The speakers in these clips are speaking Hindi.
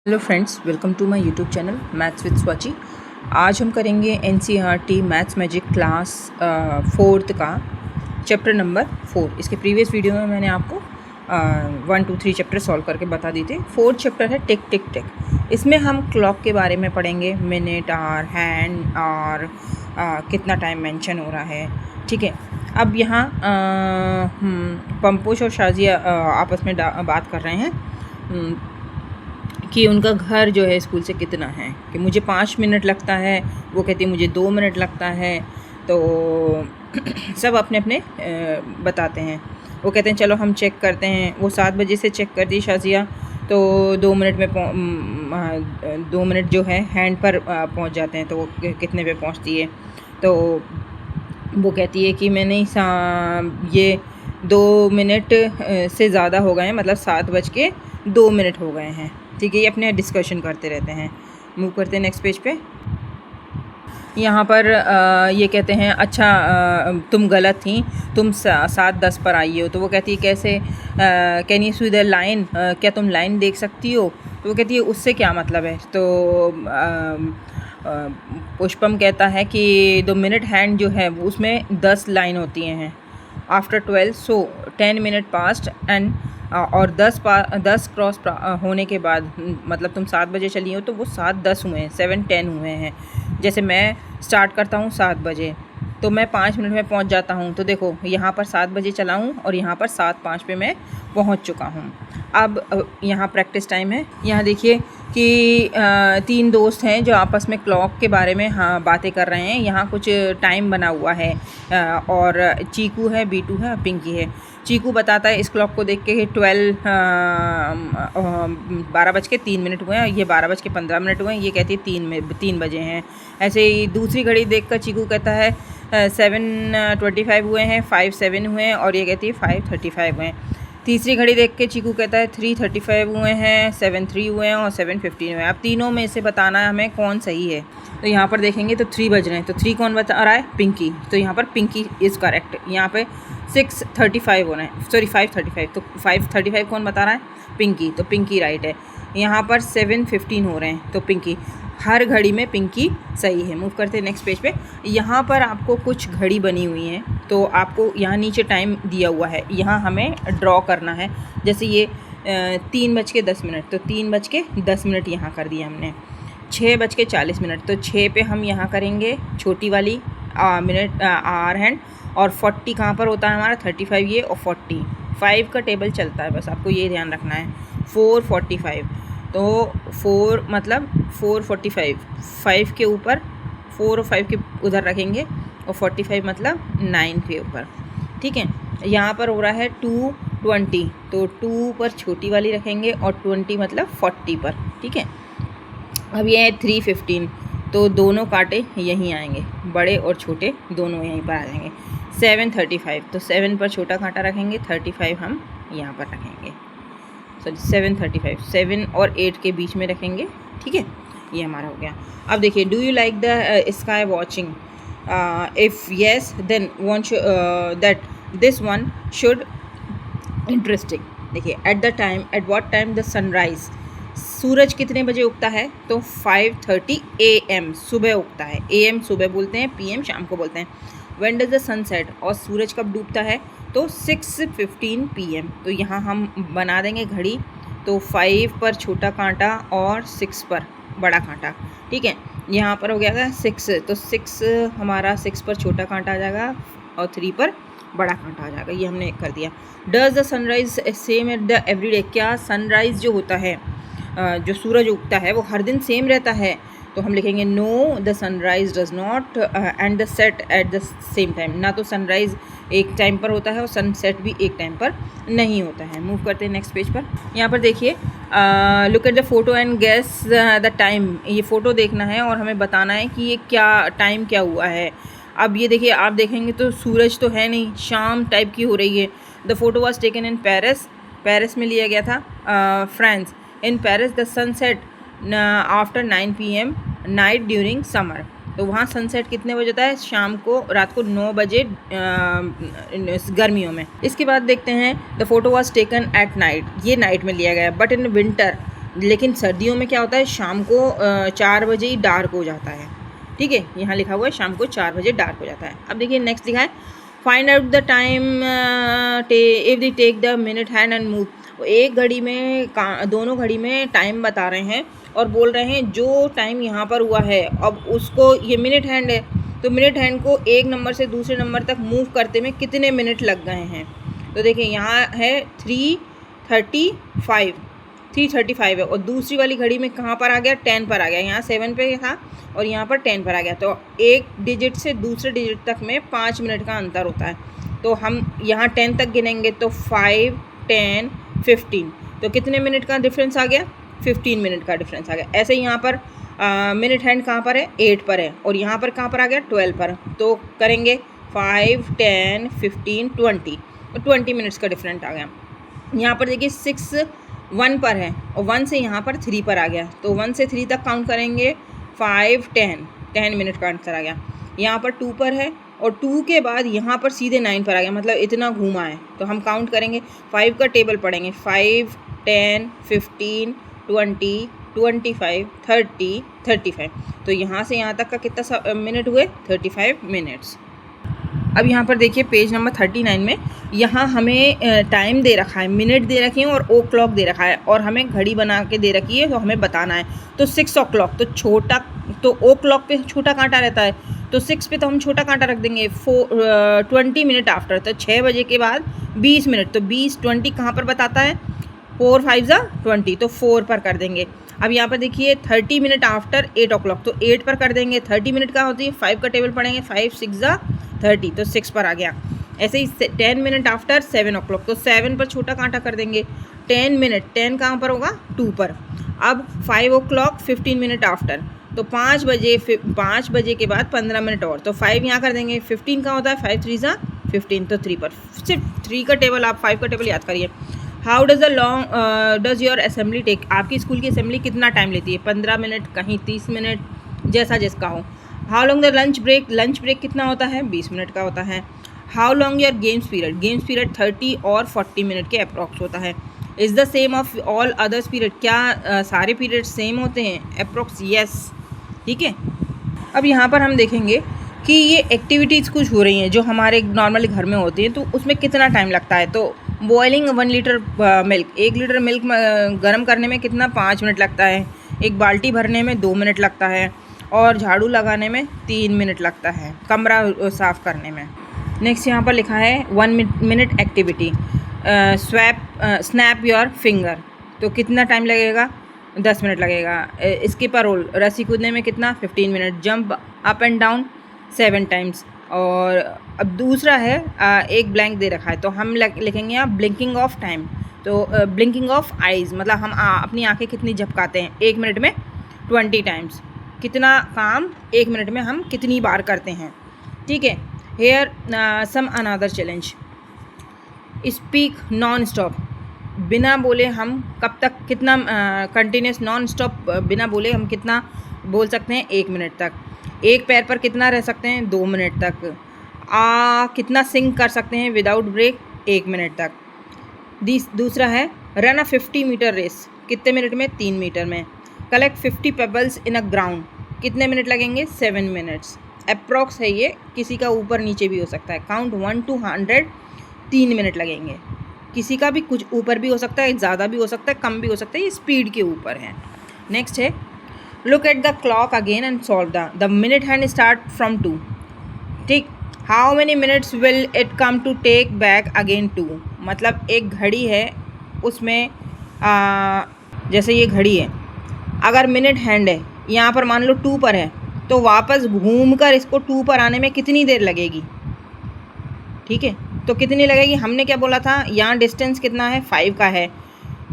Hello friends, welcome to my YouTube channel maths with Swachi. आज हम करेंगे NCERT maths magic class 4th का चैप्टर नंबर 4। इसके प्रीवियस वीडियो में मैंने आपको 1 2 3 चैप्टर सॉल्व करके बता दिए थे। 4th चैप्टर है टिक टिक टिक। इसमें हम क्लॉक के बारे में पढ़ेंगे, मिनट, आवर, हैंड और कितना टाइम मेंशन हो रहा है। ठीक है, अब यहाँ पंपोश और शाजिया आपस में बात कर रहे हैं कि उनका घर जो है स्कूल से कितना है, कि मुझे 5 मिनट लगता है, वो कहती है मुझे 2 मिनट लगता है। तो सब अपने अपने बताते हैं। वो कहते हैं चलो हम चेक करते हैं। वो 7 बजे से चेक करती शाजिया, तो 2 मिनट में 2 मिनट जो है हैंड पर पहुंच जाते हैं। तो वो कितने पे पहुंचती है, तो वो कहती है कि मैंने ये 2 मिनट से ज़्यादा हो गए हैं, मतलब 7:02 हो गए हैं। ठीक है, ये अपने डिस्कशन करते रहते हैं। मूव करते हैं नेक्स्ट पेज पे। यहाँ पर ये कहते हैं अच्छा तुम गलत थी, तुम 7:10 पर आई हो। तो वो कहती है कैसे, can you see the line, क्या तुम लाइन देख सकती हो? तो वो कहती है उससे क्या मतलब है? तो पुष्पम कहता है कि 2 मिनट हैंड जो है वो उसमें 10 लाइन होती हैं। After 12 so 10 minute past and और 10 क्रॉस होने के बाद, मतलब तुम 7 बजे चली हो तो वो 7:10 हुए हैं, 7:10 हुए हैं। जैसे मैं स्टार्ट करता हूँ 7 बजे, तो मैं 5 मिनट में पहुँच जाता हूँ। तो देखो यहाँ पर 7 बजे चला हूँ और यहाँ पर 7:05 पे मैं पहुँच चुका हूँ। अब यहाँ प्रैक्टिस टाइम है। यहाँ देखिए कि 3 दोस्त हैं जो आपस में क्लॉक के बारे में बातें कर रहे हैं। यहाँ कुछ टाइम बना हुआ है और चीकू है, बीटू है, पिंकी है। चीकू बताता है इस क्लॉक को देख के कि 12:03 हुए हैं, ये 12:15 हुए हैं। ये कहती है 3 बजे हैं। ऐसे ही दूसरी घड़ी देख कर चीकू कहता है 7:25 हुए हैं, 5:07 हुए हैं, और ये कहती है 5:35 हुए हैं। तीसरी घड़ी देख के चीकू कहता है 3:35 हुए हैं, 7:03 हुए हैं और 7:15 हुए हैं। अब तीनों में से बताना है हमें कौन सही है। तो यहाँ पर देखेंगे तो 3 बज रहे हैं, तो 3 कौन बता रहा है? पिंकी। तो यहाँ पर पिंकी इज़ करेक्ट। यहाँ पे 6:35 हो रहे हैं, सॉरी 5:35, तो 5:35 कौन बता रहा है? पिंकी। तो पिंकी राइट है। यहाँ पर 7:15 हो रहे हैं, तो पिंकी। हर घड़ी में पिंकी सही है। मूव करते हैं नेक्स्ट पेज पे। यहाँ पर आपको कुछ घड़ी बनी हुई हैं, तो आपको यहाँ नीचे टाइम दिया हुआ है, यहाँ हमें ड्रॉ करना है। जैसे ये 3:10, तो 3:10 यहाँ कर दिया हमने। 6:40, तो 6 पे हम यहाँ करेंगे छोटी वाली मिनट आवर हैंड, और 40 कहाँ पर होता है हमारा? 35 ये, और 45 का टेबल चलता है, बस आपको ये ध्यान रखना है। 4:45, तो 4 मतलब 4:45, 5 के ऊपर 4 और 5 के उधर रखेंगे, और 45 मतलब 9 के ऊपर। ठीक है, यहाँ पर हो रहा है 2:20, तो 2 पर छोटी वाली रखेंगे और 20 मतलब 40 पर। ठीक है, अब ये है 3:15, तो दोनों कांटे यहीं आएंगे, बड़े और छोटे दोनों यहीं पर आ जाएंगे। 7:35, तो 7 पर छोटा कांटा रखेंगे, 35 हम यहाँ पर रखेंगे। सॉरी 7:35, 7 और 8 के बीच में रखेंगे। ठीक है, ये हमारा हो गया। अब देखिए, do you like the sky watching? If yes then one that this one should interesting. देखिए, at the time, at what time the sunrise, सूरज कितने बजे उगता है? तो 5:30 AM सुबह उगता है। AM सुबह बोलते हैं, PM शाम को बोलते हैं। व्हेन डज द सनसेट, और सूरज कब डूबता है? तो 6:15 PM। तो यहाँ हम बना देंगे घड़ी, तो 5 पर छोटा कांटा और 6 पर बड़ा कांटा। ठीक है, यहाँ पर हो गया था 6, तो 6 हमारा 6 पर छोटा कांटा आ जाएगा और 3 पर बड़ा कांटा आ जाएगा। ये हमने कर दिया। Does the sunrise same at the everyday, क्या सनराइज़ जो होता है, जो सूरज उगता है, वो हर दिन सेम रहता है? तो हम लिखेंगे no, the sunrise does not and the set at the same time. ना तो सनराइज़ एक टाइम पर होता है और सनसेट भी एक टाइम पर नहीं होता है। मूव करते हैं नेक्स्ट पेज पर। यहाँ पर देखिए, look at the photo and guess the time. ये फ़ोटो देखना है और हमें बताना है कि ये क्या टाइम क्या हुआ है। अब ये देखिए, आप देखेंगे तो सूरज तो है नहीं, शाम टाइप की हो रही है। The photo was taken in Paris, Paris में लिया गया था। France, in Paris the sunset after 9 PM night during summer. तो वहाँ सनसेट कितने बजे होता है? शाम को, रात को 9 बजे गर्मियों में। इसके बाद देखते हैं the photo was taken at night, ये नाइट में लिया गया। बट इन विंटर लेकिन सर्दियों में क्या होता है, शाम को 4 बजे ही डार्क हो जाता है। ठीक है, यहाँ लिखा हुआ है शाम को 4 बजे डार्क हो जाता है। अब देखिए नेक्स्ट लिखा है find out the time if the take the minute hand and move. एक घड़ी में दोनों घड़ी में टाइम बता रहे हैं और बोल रहे हैं जो टाइम यहाँ पर हुआ है, अब उसको, ये मिनट हैंड है तो मिनट हैंड को एक नंबर से दूसरे नंबर तक मूव करते में कितने मिनट लग गए हैं। तो देखिए यहाँ है 3:35 है और दूसरी वाली घड़ी में कहाँ पर आ गया, 10 पर आ गया। यहाँ 7 पे था और यहाँ पर 10 पर आ गया। तो एक डिजिट से दूसरे डिजिट तक में 5 मिनट का अंतर होता है। तो हम यहाँ 10 तक गिनेंगे तो 5, 10, 15, तो कितने मिनट का डिफरेंस आ गया, 15 मिनट का डिफरेंस आ गया। ऐसे यहाँ पर मिनट हैंड कहाँ पर है, 8 पर है और यहाँ पर कहाँ पर आ गया, 12 पर। तो करेंगे 5, 10, 15, 20, और 20 मिनट्स का डिफरेंट आ गया। यहाँ पर देखिए 6 1 पर है और 1 से यहाँ पर 3 पर आ गया। तो 1 से 3 तक काउंट करेंगे 5, 10 मिनट का आंसर आ गया। यहाँ पर 2 पर है और 2 के बाद यहाँ पर सीधे 9 पर आ गया, मतलब इतना घूमा है। तो हम काउंट करेंगे, 5 का टेबल पढ़ेंगे, 5, 10, 15, 20, 25, 30, 35। तो यहाँ से यहाँ तक का कितना मिनट हुए, 35 मिनट्स। अब यहाँ पर देखिए पेज नंबर 39 में यहाँ हमें टाइम दे रखा है, मिनट दे रखे हैं और ओ क्लॉक दे रखा है और हमें घड़ी बना के दे रखी है, तो हमें बताना है। तो 6 o'clock, तो छोटा, तो ओ क्लॉक पे छोटा कांटा रहता है, तो 6 पे तो हम छोटा कांटा रख देंगे। 20 मिनट आफ्टर, तो 6 बजे के बाद 20 मिनट, तो 20 कहाँ पर बताता है, 4 5 20, तो 4 पर कर देंगे। अब यहाँ पर देखिए 30 मिनट आफ्टर 8 o'clock, तो 8 पर कर देंगे। 30 मिनट का होती है, 5 का टेबल पढ़ेंगे, 5 6 30, तो 6 पर आ गया। ऐसे ही 10 मिनट आफ्टर 7 o'clock, तो 7 पर छोटा कांटा कर देंगे। 10 मिनट, 10 कहाँ पर होगा, 2 पर। अब 5 o'clock 15 मिनट आफ्टर, तो 5 बजे के बाद 15 मिनट और, तो 5 यहाँ कर देंगे। 15 कहाँ होता है, 5 3 15, तो 3 पर। सिर्फ 3 का टेबल, आप 5 का टेबल याद करिए। How does your assembly take, आपकी स्कूल की असेंबली कितना टाइम लेती है, 15 मिनट, कहीं 30 मिनट, जैसा जिसका हो। How long the lunch break, lunch break कितना होता है, 20 मिनट का होता है। How long your games period 30 और 40 मिनट के अप्रॉक्स होता है। Is the same of all others period, क्या सारे पीरियड सेम होते हैं, अप्रॉक्स यस। ठीक है, अब यहाँ पर हम देखेंगे कि ये एक्टिविटीज़ कुछ हो रही हैं जो हमारे नॉर्मली घर में होती हैं, तो उसमें कितना टाइम लगता है। तो boiling 1 litre milk, 1 litre milk गर्म करने में कितना, 5 मिनट लगता है। एक बाल्टी भरने में 2 मिनट लगता है और झाड़ू लगाने में 3 मिनट लगता है, कमरा साफ़ करने में। नेक्स्ट यहाँ पर लिखा है 1 minute activity, snap your finger, तो कितना टाइम लगेगा, 10 मिनट लगेगा। स्किप अ रोल, रस्सी कूदने में कितना, 15 minute. Jump up and down 7 times. और अब दूसरा है एक ब्लैंक दे रखा है, तो हम लिखेंगे यहाँ ब्लिंकिंग ऑफ टाइम, तो ब्लिंकिंग ऑफ आइज़, मतलब हम अपनी आंखें कितनी झपकाते हैं 1 मिनट में 20 टाइम्स, कितना काम 1 मिनट में हम कितनी बार करते हैं। ठीक है, here some another challenge, speak non stop, बिना बोले हम कब तक, कितना कंटिन्यूस नॉन स्टॉप बिना बोले हम कितना बोल सकते हैं, 1 मिनट तक। एक पैर पर कितना रह सकते हैं, 2 मिनट तक। कितना सिंग कर सकते हैं विदाउट ब्रेक, 1 मिनट तक। दूसरा है रन अ 50 मीटर रेस, कितने मिनट में, 3 मीटर में। कलेक्ट 50 पेबल्स इन अ ग्राउंड, कितने मिनट लगेंगे, 7 मिनट्स। अप्रॉक्स है ये, किसी का ऊपर नीचे भी हो सकता है। काउंट 1 to 100, 3 मिनट लगेंगे। किसी का भी कुछ ऊपर भी हो सकता है, ज़्यादा भी हो सकता है, कम भी हो सकता है, ये स्पीड के ऊपर है। नेक्स्ट है look at the clock again and solve the minute hand start from 2। ठीक, how many minutes will it come to take back again 2, मतलब एक घड़ी है उसमें जैसे ये घड़ी है, अगर मिनट हैंड है यहाँ पर मान लो 2 पर है, तो वापस घूमकर इसको 2 पर आने में कितनी देर लगेगी। ठीक है, तो कितनी लगेगी, हमने क्या बोला था, यहाँ डिस्टेंस कितना है, 5 का है,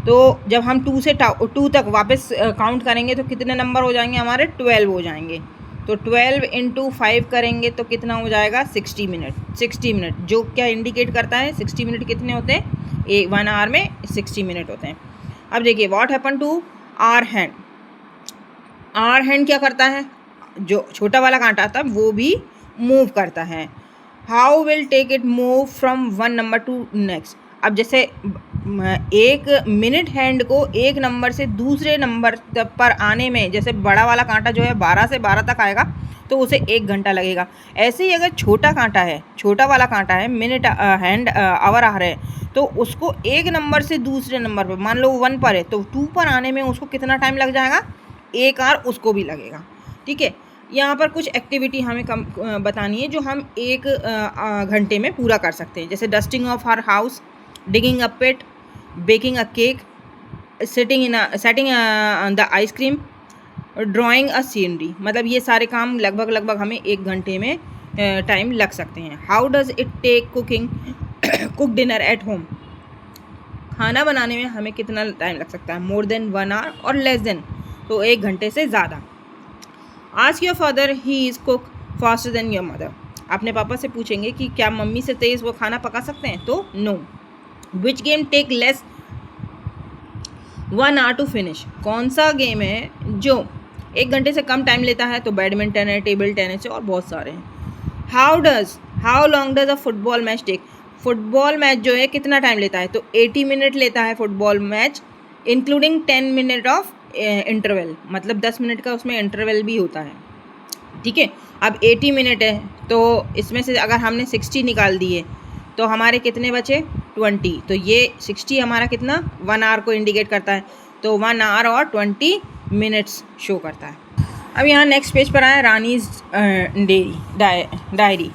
तो जब हम 2 से 2 तक वापस काउंट करेंगे तो कितने नंबर हो जाएंगे हमारे, 12 हो जाएंगे। तो 12 × 5 करेंगे तो कितना हो जाएगा, 60 मिनट। 60 मिनट जो क्या इंडिकेट करता है, 60 मिनट कितने होते हैं, 1 आवर में 60 मिनट होते हैं। अब देखिए what happen to our hand, our hand क्या करता है, जो छोटा वाला कांटा था वो भी मूव करता है। How will take it move from 1 number to next, अब जैसे एक मिनट हैंड को एक नंबर से दूसरे नंबर पर आने में, जैसे बड़ा वाला कांटा जो है 12 से 12 तक आएगा तो उसे 1 घंटा लगेगा। ऐसे ही अगर छोटा कांटा है, छोटा वाला कांटा है, मिनट हैंड आवर आ रहे हैं, तो उसको एक नंबर से दूसरे नंबर पर, मान लो 1 पर है तो 2 पर आने में उसको कितना टाइम लग जाएगा, 1 आवर उसको भी लगेगा। ठीक है, यहाँ पर कुछ एक्टिविटी हमें बतानी है जो हम 1 घंटे में पूरा कर सकते हैं, जैसे dusting off our house, digging a pit, baking a cake, setting the ice cream, drawing a scenery. मतलब ये सारे काम लगभग हमें 1 घंटे में टाइम लग सकते हैं। How does it take cook dinner at home. खाना बनाने में हमें कितना टाइम लग सकता है, मोर देन 1 आवर और लेस देन, तो 1 घंटे से ज़्यादा। Ask your father he is cook faster than your mother. अपने पापा से पूछेंगे कि क्या मम्मी से तेज़ वो खाना पका सकते हैं, तो no. Which game take less 1 hour to finish. कौन सा गेम है जो 1 घंटे से कम टाइम लेता है, तो बैडमिंटन है, टेबल टेनिस है और बहुत सारे हैं। How long does a football match take. Football match जो है कितना टाइम लेता है, तो 80 मिनट लेता है football match, including 10 minute of interval, मतलब 10 मिनट का उसमें इंटरवल भी होता है। ठीक है, अब 80 मिनट है तो इसमें से अगर हमने 60 निकाल दिए तो हमारे कितने बचे, 20। तो ये 60 हमारा कितना, 1 आवर को इंडिकेट करता है, तो 1 आवर और 20 मिनट्स शो करता है। अब यहाँ नेक्स्ट पेज पर आया Rani's diary.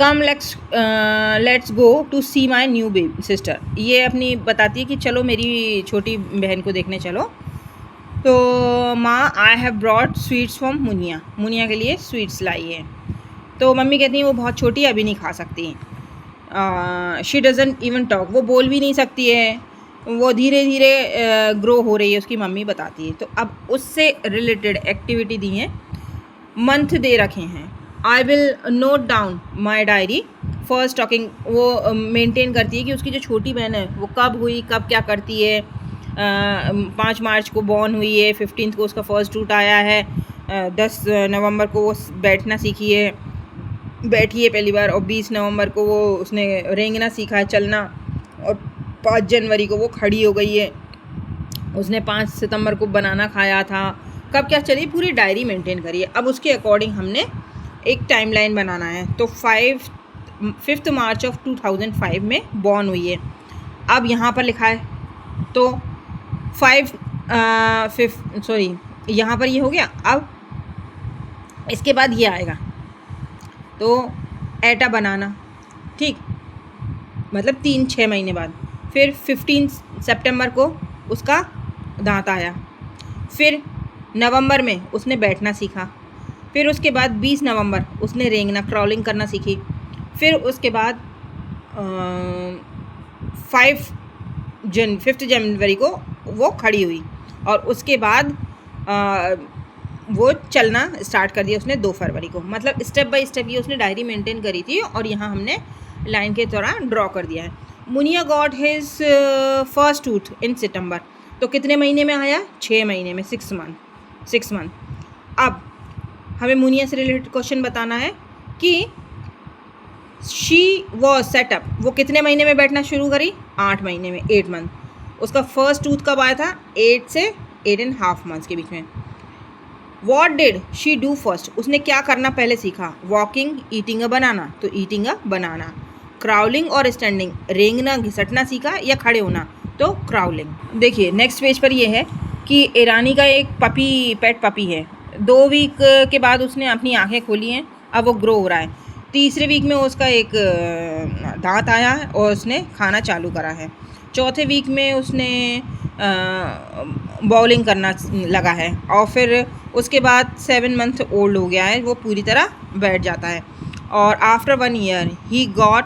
Come let's go to see my new baby sister. ये अपनी बताती है कि चलो मेरी छोटी बहन को देखने चलो। तो माँ, I have brought sweets from Muniya. Muniya के लिए स्वीट्स लाई है। तो मम्मी कहती हैं वो बहुत छोटी है, अभी नहीं खा सकती। शी डजंट इवन टॉक, वो बोल भी नहीं सकती है, वो धीरे धीरे ग्रो हो रही है, उसकी मम्मी बताती है। तो अब उससे रिलेटेड एक्टिविटी दी हैं, मंथ दे रखे हैं। I will note down my diary first talking. वो मेंटेन करती है कि उसकी जो छोटी बहन है वो कब हुई, कब क्या करती है। 5 मार्च को बॉर्न हुई है, 15 को उसका फर्स्ट रूट आया है, 10 नवंबर को वो बैठना सीखी है, बैठी है पहली बार, और 20 नवंबर को वो उसने रेंगना सीखा है, चलना, और 5 जनवरी को वो खड़ी हो गई है। उसने 5 सितंबर को बनाना खाया था, कब क्या चली, पूरी डायरी मेंटेन करी है। अब उसके अकॉर्डिंग हमने एक टाइमलाइन बनाना है। तो 5 मार्च ऑफ 2005 में बॉर्न हुई है। अब यहाँ पर लिखा है तो यहाँ पर ये हो गया। अब इसके बाद ये आएगा तो एटा बनाना, ठीक, मतलब 3-6 महीने बाद। फिर 15 सितंबर को उसका दांत आया। फिर नवंबर में उसने बैठना सीखा। फिर उसके बाद 20 नवंबर उसने रेंगना, क्रॉलिंग करना सीखी। फिर उसके बाद 5 जनवरी को वो खड़ी हुई, और उसके बाद वो चलना स्टार्ट कर दिया उसने 2 फरवरी को। मतलब स्टेप बाय स्टेप ये उसने डायरी मेंटेन करी थी, और यहाँ हमने लाइन के दौरान ड्रॉ कर दिया है। Muniya got his first tooth in September. तो कितने महीने में आया, 6 महीने में, 6 मंथ। अब हमें मुनिया से रिलेटेड क्वेश्चन बताना है कि शी वॉज सेटअप, वो कितने महीने में बैठना शुरू करी, 8 महीने में, 8 मंथ। उसका फर्स्ट टूथ कब आया था, 8 से 8.5 मंथ्स के बीच में। What did she do first, उसने क्या करना पहले सीखा, वॉकिंग, ईटिंग अ बनाना, तो ईटिंग अ बनाना। क्राउलिंग और स्टैंडिंग, रेंगना घिसटना सीखा या खड़े होना, तो क्राउलिंग। देखिए नेक्स्ट पेज पर यह है कि ईरानी का एक पेट पपी है। 2 वीक के बाद उसने अपनी आंखें खोली हैं, अब वो ग्रो हो रहा है। 3रे वीक में उसका एक दांत आया है और उसने खाना चालू करा है। 4थे वीक में उसने बॉलिंग करना लगा है, और फिर उसके बाद 7 मंथ ओल्ड हो गया है, वो पूरी तरह बैठ जाता है। और after 1 year he got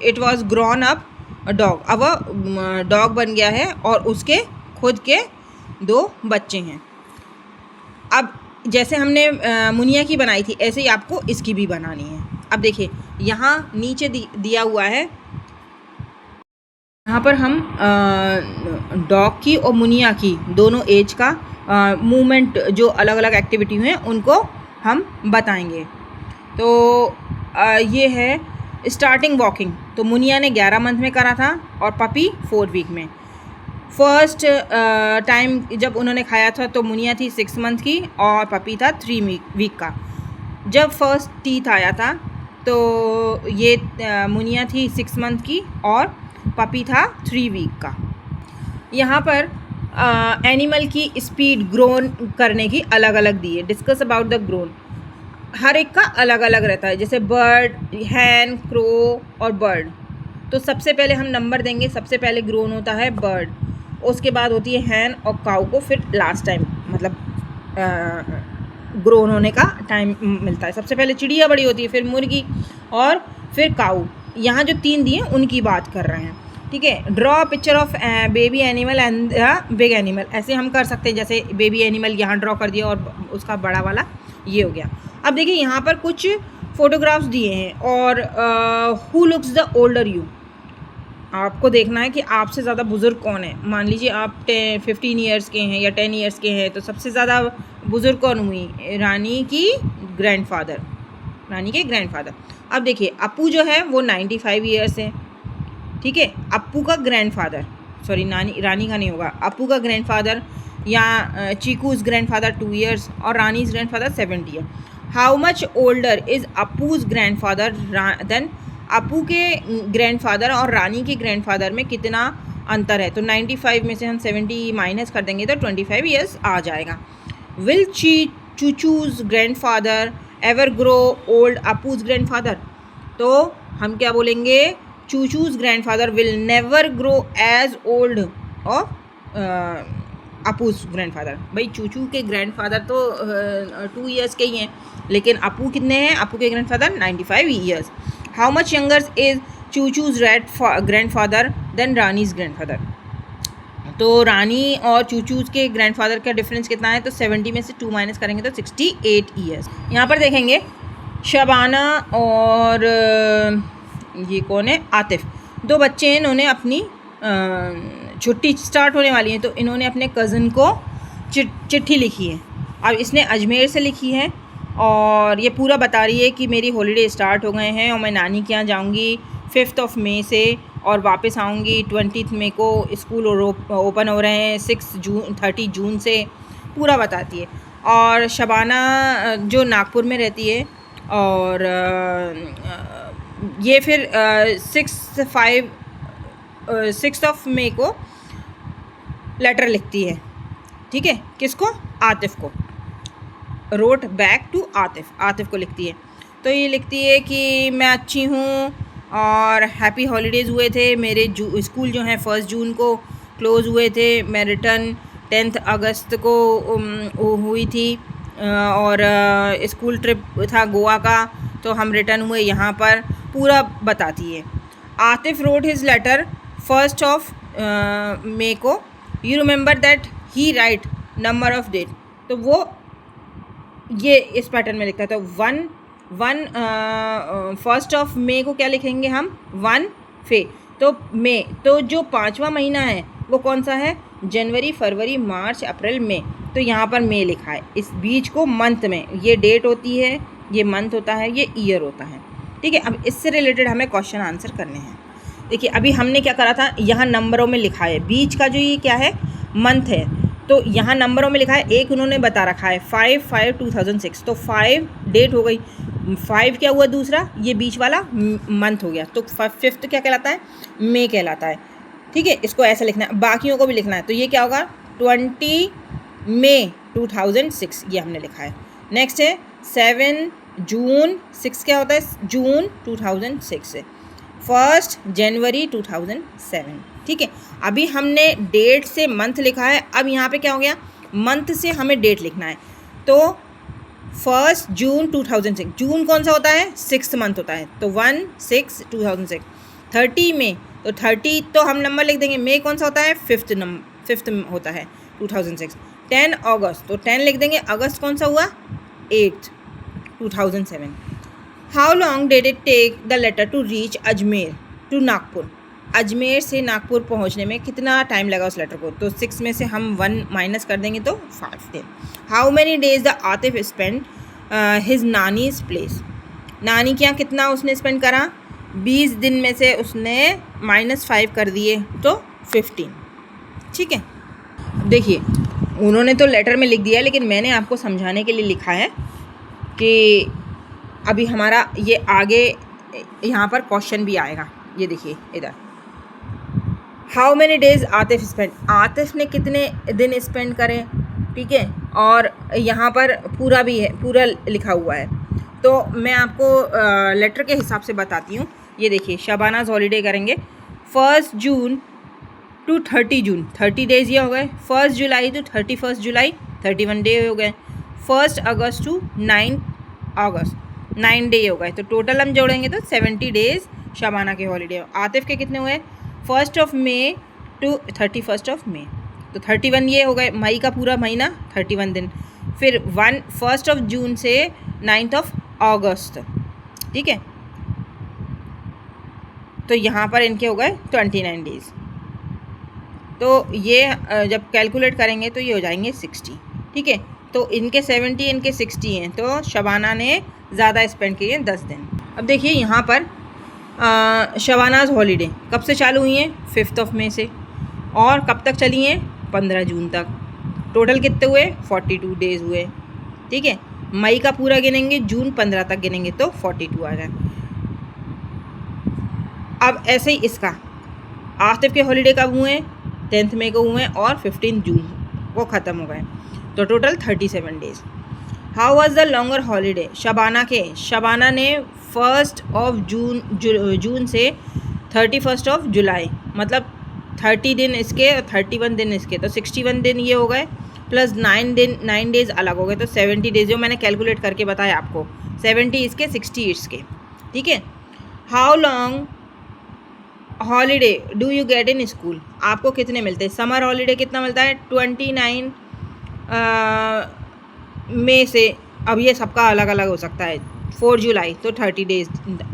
it was grown up dog, अब वह डॉग बन गया है और उसके खुद के 2 बच्चे हैं। अब जैसे हमने मुनिया की बनाई थी ऐसे ही आपको इसकी भी बनानी है। अब देखिए यहाँ नीचे दिया हुआ है, यहाँ पर हम डॉग की और मुनिया की दोनों एज का मूवमेंट, जो अलग अलग एक्टिविटी हैं उनको हम बताएंगे। तो ये है स्टार्टिंग वॉकिंग, तो मुनिया ने 11 मंथ में करा था और पपी 4 वीक में। फर्स्ट टाइम जब उन्होंने खाया था तो मुनिया थी 6 मंथ की और पपी था 3 वीक का। जब फर्स्ट टीथ आया था तो ये मुनिया थी 6 मंथ की और पपी था 3 वीक का। यहाँ पर एनिमल की स्पीड ग्रोन करने की अलग अलग दी है। डिस्कस अबाउट द ग्रोन, हर एक का अलग अलग रहता है, जैसे बर्ड, हैन, क्रो और बर्ड। तो सबसे पहले हम नंबर देंगे, सबसे पहले ग्रोन होता है बर्ड, उसके बाद होती है हैन और काऊ को फिर लास्ट टाइम मतलब ग्रोन होने का टाइम मिलता है। सबसे पहले चिड़िया बड़ी होती है, फिर मुर्गी और फिर काऊ। यहाँ जो 3 दिए उनकी बात कर रहे हैं, ठीक है। Draw picture of baby animal and big animal, ऐसे हम कर सकते हैं, जैसे बेबी एनिमल यहाँ ड्रॉ कर दिया और उसका बड़ा वाला ये हो गया। अब देखिए यहाँ पर कुछ फोटोग्राफ्स दिए हैं और who looks the older you, आपको देखना है कि आपसे ज़्यादा बुज़ुर्ग कौन है। मान लीजिए आप 15 ईयर्स के हैं या 10 ईयर्स के हैं, तो सबसे ज़्यादा बुज़ुर्ग कौन हुई? रानी की ग्रैंडफादर, रानी के ग्रैंडफादर। अब देखिए अप्पू जो है वो 95 ईयर्स है, ठीक है। अप्पू का ग्रैंडफादर, सॉरी रानी का नहीं होगा, अप्पू का ग्रैंडफादर या चीकूज ग्रैंडफादर 2 ईयर्स और Rani's grandfather 70 year. How much older is Appu's grandfather then, अप्पू के ग्रैंडफादर और रानी के ग्रैंडफादर में कितना अंतर है? तो 95 में से हम 70 माइनस कर देंगे तो 25 ईयर्स आ जाएगा। Will Chuchu's grandfather ever grow old Appu's grandfather, तो हम क्या बोलेंगे? Chuchu's grandfather will never grow as old of Appu's grandfather. भाई चूचू के ग्रैंडफादर तो 2 ईयर्स के ही हैं, लेकिन अप्पू कितने हैं? अप्पू के grandfather 95 years. How much younger is Chuchu's grandfather than Rani's grandfather, तो रानी और चूचूज के ग्रैंडफादर का डिफरेंस कितना है? तो 70 में से 2 माइनस करेंगे तो 68 ईयर्स। यहाँ पर देखेंगे शबाना और ये कौन है? आतिफ, 2 बच्चे हैं, इन्होंने अपनी छुट्टी स्टार्ट होने वाली है तो इन्होंने अपने कज़न को चिट्ठी लिखी है। अब इसने अजमेर से लिखी है और ये पूरा बता रही है कि मेरी हॉलीडे स्टार्ट हो गए हैं और मैं नानी के यहाँ जाऊँगी 5 मई से और वापस आऊँगी 20 मई को। स्कूल ओपन हो रहे हैं 30 जून से, पूरा बताती है। और शबाना जो नागपुर में रहती है और ये फिर 6 मई को लेटर लिखती है, ठीक है। किसको? आतिफ को। Wrote back to Atif, Atif को लिखती है। तो ये लिखती है कि मैं अच्छी हूँ और हैप्पी हॉलीडेज़ हुए थे मेरे, स्कूल जो हैं 1 जून को क्लोज़ हुए थे, मैं रिटर्न 10 अगस्त को हुई थी और स्कूल ट्रिप था गोवा का, तो हम रिटर्न हुए यहाँ पर, पूरा बताती है। आतिफ रोट हिज लेटर 1 मई को, you remember that he write number of date, तो वो ये इस पैटर्न में लिखता है। तो 1 मई को क्या लिखेंगे हम? 1 फे, तो मई, तो जो 5वां महीना है वो कौन सा है? जनवरी, फरवरी, मार्च, अप्रैल, मई, तो यहाँ पर मई लिखा है। इस बीच को मंथ में, ये डेट होती है, ये मंथ होता है, ये ईयर होता है, ठीक है। अब इससे रिलेटेड हमें क्वेश्चन आंसर करने हैं। देखिए अभी हमने क्या करा था, यहाँ नंबरों में लिखा है, बीच का जो ये क्या है? मंथ है, तो यहाँ नंबरों में लिखा है। एक उन्होंने बता रखा है 5/5/2006, तो 5 डेट हो गई, 5 क्या हुआ? दूसरा ये बीच वाला मंथ हो गया, तो 5th क्या कहलाता है? मई कहलाता है, ठीक है। इसको ऐसा लिखना है, बाकियों को भी लिखना है, तो ये क्या होगा? 20 मई 2006, ये हमने लिखा है। नेक्स्ट है 7 जून, 6 क्या होता है? जून 2006, 1 जनवरी 2007, ठीक है। अभी हमने डेट से मंथ लिखा है, अब यहाँ पे क्या हो गया? मंथ से हमें डेट लिखना है, तो 1 जून 2006, जून कौन सा होता है? 6th मंथ होता है, तो 1/6/2006। 30 मई, तो 30 तो हम नंबर लिख देंगे, मई कौन सा होता है? 5th होता है 2006। 10 अगस्त, तो 10 लिख देंगे, अगस्त कौन सा हुआ? 8th 2007। How long did it take the letter to reach Ajmer to Nagpur, Ajmer से नागपुर पहुंचने में कितना टाइम लगा उस लेटर को? तो 6 में से हम 1 माइनस कर देंगे तो 5 दिन। How many days the Atif spend his nannies place, नानी के यहाँ कितना उसने स्पेंड करा? 20 दिन में से उसने -5 कर दिए तो 15। ठीक है, देखिए उन्होंने तो लेटर में लिख दिया है, लेकिन मैंने आपको समझाने के लिए लिखा है कि अभी हमारा ये आगे यहाँ पर क्वेश्चन भी आएगा। ये देखिए इधर, how many days Atif spend, Atif ने कितने दिन स्पेंड करे। ठीक है, और यहाँ पर पूरा भी है, पूरा लिखा हुआ है। तो मैं आपको लेटर के हिसाब से बताती हूँ। ये देखिए, शबानाज हॉलीडे करेंगे 1 जून टू 30 जून, 30 डेज़ ये हो गए। 1 जुलाई टू 31 जुलाई 31 डे हो गए। 1 अगस्त टू 9 अगस्त 9 डे हो गए। तो टोटल हम जोड़ेंगे तो 70 डेज़ शबाना के हॉलीडे। आतिफ के कितने हुए, 1 मई टू 31 मई, तो 31 ये हो गए, मई का पूरा महीना 31 दिन। फिर 1 जून से 9 अगस्त। ठीक है, तो यहाँ पर इनके हो गए 29 डेज़। तो ये जब कैलकुलेट करेंगे तो ये हो जाएंगे 60। ठीक है, तो इनके 70 इनके 60 हैं, तो शबाना ने ज़्यादा स्पेंड किए 10 दिन। अब देखिए यहाँ पर शबानाज हॉलीडे कब से चालू हुई हैं, 5 मई से, और कब तक चली हैं, 15 जून तक। टोटल कितने हुए, 42 डेज़ हुए। ठीक है, मई का पूरा गिनेंगे, जून 15 तक गिनेंगे तो 42 आ जाए। अब ऐसे ही इसका आतिफ के हॉलीडे कब हुए, 10 मई को हुए और 15 जून को ख़त्म हो गए, तो total 37 days. How was the longer holiday, Shabana ने 1 जून से 31 जुलाई, मतलब 30 दिन इसके और 31 दिन इसके, तो 61 दिन ये हो गए, प्लस 9 डेज़ अलग हो गए, तो 70 डेज़ जो मैंने कैलकुलेट करके बताया आपको, 70 इसके 60 इसके। ठीक है, how long holiday do you get in school, आपको कितने मिलते हैं, समर हॉलीडे कितना मिलता है, 29 मई से, अब ये सबका अलग अलग हो सकता है, 4 जुलाई तो 30 days,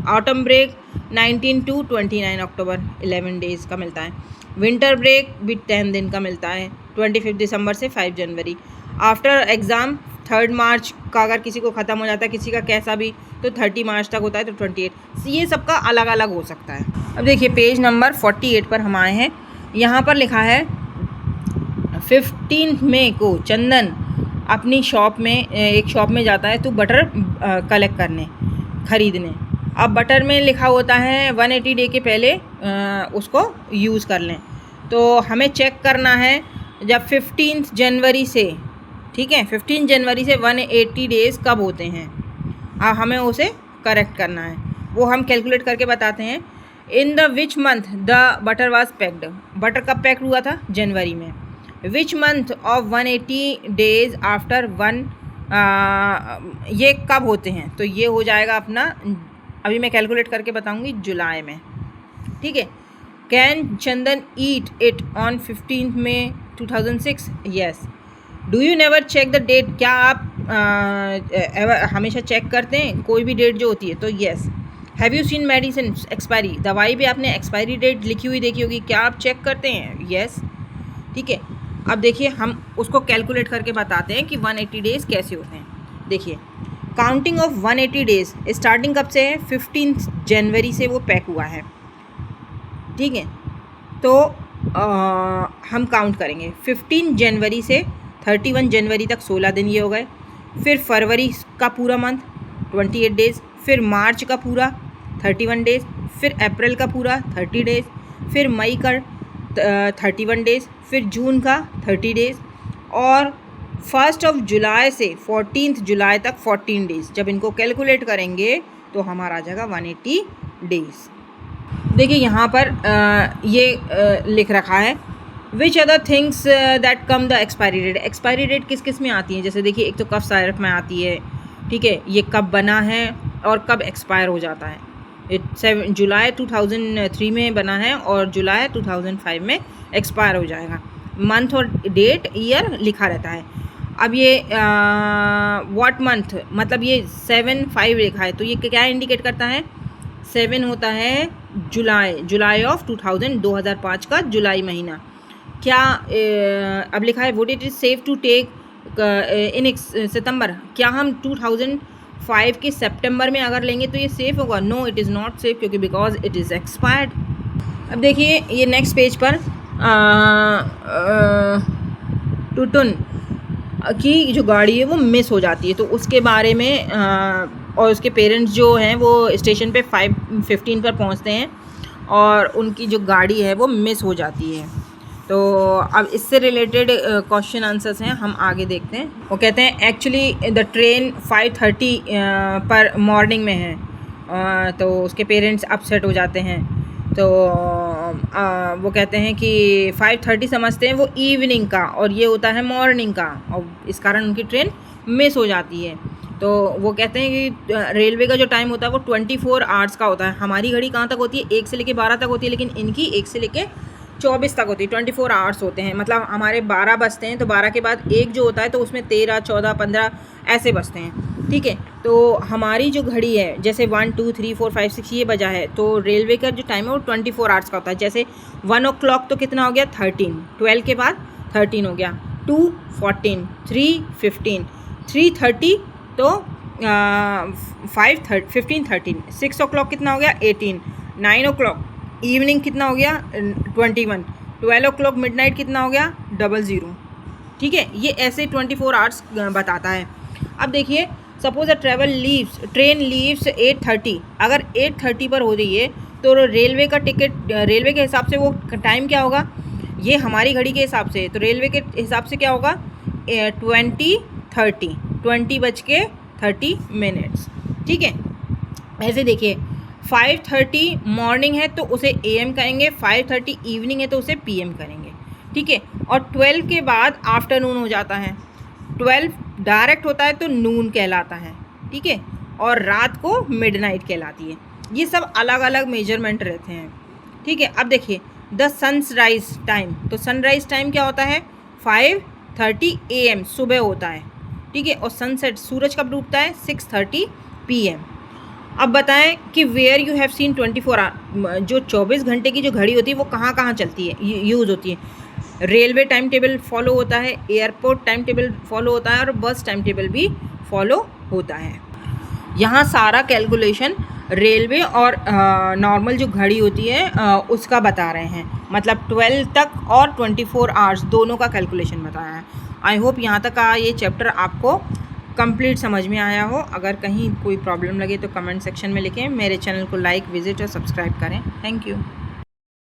autumn break 19 to 29 October 11 days का मिलता है, विंटर ब्रेक भी 10 दिन का मिलता है, 25 दिसंबर से 5 जनवरी, आफ्टर एग्ज़ाम 3 मार्च का अगर किसी को ख़त्म हो जाता है, किसी का कैसा भी, तो 30 मार्च तक होता है, तो 28, ये सबका अलग अलग हो सकता है। अब देखिए पेज नंबर 48 पर हम आए हैं, यहाँ पर लिखा है 15 मई को चंदन अपनी शॉप में, एक शॉप में जाता है तो बटर कलेक्ट करने, ख़रीदने। अब बटर में लिखा होता है 180 डे के पहले उसको यूज़ कर लें, तो हमें चेक करना है जब 15 जनवरी से, ठीक है, 15 जनवरी से 180 डेज़ कब होते हैं, अब हमें उसे करेक्ट करना है, वो हम कैलकुलेट करके बताते हैं। In the which month the butter was packed, butter कब पैक हुआ था, जनवरी में। Which month of 180 days after 1, ये कब होते हैं, तो ये हो जाएगा अपना, अभी मैं कैलकुलेट करके बताऊंगी, जुलाई में। ठीक है, can Chandan eat it on 15 May 2006, yes. Do you never check the date, क्या आप हमेशा चेक करते हैं कोई भी डेट जो होती है, तो yes. Have you seen medicine expiry, दवाई भी आपने एक्सपायरी डेट लिखी हुई देखी होगी, क्या आप चेक करते हैं, यस। ठीक है, अब देखिए हम उसको कैलकुलेट करके बताते हैं कि 180 डेज़ कैसे होते हैं। देखिए, काउंटिंग ऑफ 180 डेज़ स्टार्टिंग कब से है, 15 जनवरी से वो पैक हुआ है। ठीक है, तो हम काउंट करेंगे 15 जनवरी से 31 जनवरी तक 16 दिन ये हो गए, फिर फरवरी का पूरा मंथ 28 डेज़, फिर मार्च का पूरा 31 डेज़, फिर अप्रैल का पूरा 30 डेज़, फिर मई का 31 डेज़, फिर जून का 30 डेज़, और 1 जुलाई से 14 जुलाई तक 14 डेज़। जब इनको कैलकुलेट करेंगे तो हमारा आ जाएगा 180 डेज़। देखिए यहाँ पर ये लिख रखा है, which other things that come the expiry date, expiry date किस किस में आती है, जैसे देखिए एक तो कफ साइरप में आती है, ठीक है, ये कब बना है और कब एक्सपायर हो जाता है। 7 जुलाई 2003 में बना है और जुलाई 2005 में एक्सपायर हो जाएगा। मंथ और डेट ईयर लिखा रहता है। अब ये व्हाट मंथ, मतलब ये 7/5 लिखा है, तो ये क्या इंडिकेट करता है, 7 होता है जुलाई ऑफ 2005 का जुलाई महीना। क्या अब लिखा है would it is safe to take in September, क्या हम 5 के सितंबर में अगर लेंगे तो ये सेफ़ होगा? No, it is not safe, क्योंकि बिकॉज इट इज़ एक्सपायर्ड। अब देखिए ये नेक्स्ट पेज पर टुटुन की जो गाड़ी है वो मिस हो जाती है, तो उसके बारे में और उसके पेरेंट्स जो हैं वो स्टेशन पे 5:15 पर पहुंचते हैं और उनकी जो गाड़ी है वो मिस हो जाती है। तो अब इससे रिलेटेड क्वेश्चन आंसर्स हैं, हम आगे देखते हैं। वो कहते हैं एक्चुअली द ट्रेन 5:30 पर मॉर्निंग में है, तो उसके पेरेंट्स अपसेट हो जाते हैं। तो वो कहते हैं कि 5:30 समझते हैं वो इवनिंग का और ये होता है मॉर्निंग का, और इस कारण उनकी ट्रेन मिस हो जाती है। तो वो कहते हैं कि रेलवे का जो टाइम होता है वो 24 आवर्स का होता है। हमारी घड़ी कहाँ तक होती है? 1 से लेके 12 तक होती है, लेकिन इनकी 1 से लेके 24 तक होती है। 24 आवर्स होते हैं, मतलब हमारे 12 बजते हैं तो 12 के बाद 1 जो होता है तो उसमें 13, 14, 15 ऐसे बजते हैं, ठीक है। तो हमारी जो घड़ी है जैसे 1, 2, 3, 4, 5, 6 ये बजा है, तो रेलवे का जो टाइम है वो 24 आवर्स का होता है। जैसे 1 o'clock तो कितना हो गया? 13, 12 के बाद 13 हो गया, 2, 14, 3, 15, 3:30 तो 15, 13, 6 o'clock कितना हो गया? 18, 9 o'clock इवनिंग कितना हो गया? 21, 12 o'clock मिडनाइट कितना हो गया? 00, ठीक है। ये ऐसे 24 आवर्स बताता है। अब देखिए सपोज अ ट्रेन लीव्स 8:30, अगर 8:30 पर हो रही है तो रेलवे का टिकट, रेलवे के हिसाब से वो टाइम क्या होगा? ये हमारी घड़ी के हिसाब से, तो रेलवे के हिसाब से क्या होगा? 20:30, ठीक है। ऐसे देखिए 5:30 मॉर्निंग है तो उसे AM कहेंगे, 5:30 इवनिंग है तो उसे PM करेंगे, ठीक है। और 12 के बाद आफ्टरनून हो जाता है, 12 डायरेक्ट होता है तो नून कहलाता है, ठीक है। और रात को मिडनाइट कहलाती है। ये सब अलग अलग मेजरमेंट रहते हैं, ठीक है। अब देखिए द सनराइज टाइम, तो सनराइज टाइम क्या होता है? 5:30 AM सुबह होता है, ठीक है। और सनसेट, सूरज कब डूबता है? 6:30 PM। अब बताएं कि where you have seen 24 hour, जो 24 घंटे की जो घड़ी होती है वो कहाँ कहाँ चलती है, यूज़ होती है? रेलवे टाइम टेबल फॉलो होता है, एयरपोर्ट टाइम टेबल फॉलो होता है और बस टाइम टेबल भी फॉलो होता है। यहाँ सारा कैलकुलेशन रेलवे और नॉर्मल जो घड़ी होती है उसका बता रहे हैं, मतलब 12 तक और 24 आवर्स दोनों का कैलकुलेशन बताया है। आई होप यहाँ तक का ये चैप्टर आपको कंप्लीट समझ में आया हो। अगर कहीं कोई प्रॉब्लम लगे तो कमेंट सेक्शन में लिखें। मेरे चैनल को लाइक, विजिट और सब्सक्राइब करें। Thank you.